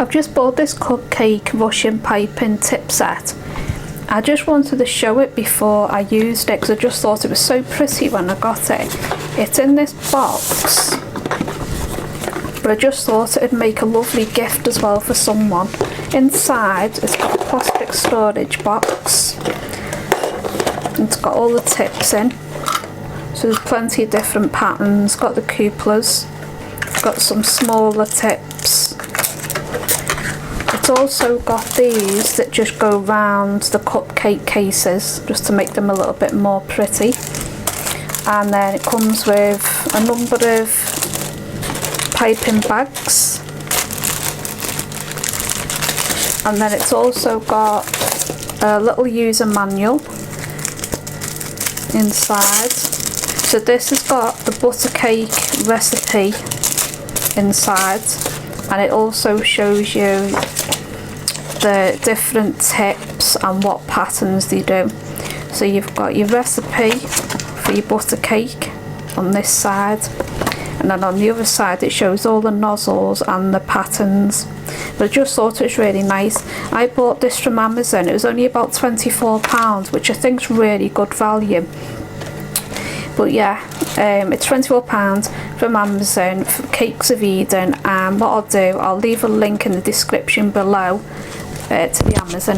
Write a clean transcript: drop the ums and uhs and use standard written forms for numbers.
I've just bought this cupcake Russian piping tip set. I just wanted to show it before I used it because I just thought it was so pretty when I got it. It's in this box, but I just thought it'd make a lovely gift as well for someone. Inside it's got a plastic storage box. It's got all the tips in. So there's plenty of different patterns. Got the cupolas. Got some smaller tips. It's also got these that just go round the cupcake cases just to make them a little bit more pretty. And then it comes with a number of piping bags. And then it's also got a little user manual inside. So this has got the butter cake recipe inside, and it also shows you the different tips and what patterns they do. So you've got your recipe for your butter cake on this side, and then on the other side it shows all the nozzles and the patterns. But I just thought it was really nice. I bought this from Amazon. It was only about £24, which I think is really good value. But yeah, it's £24 from Amazon for Cakes of Eden, and what I'll do, I'll leave a link in the description below to the Amazon.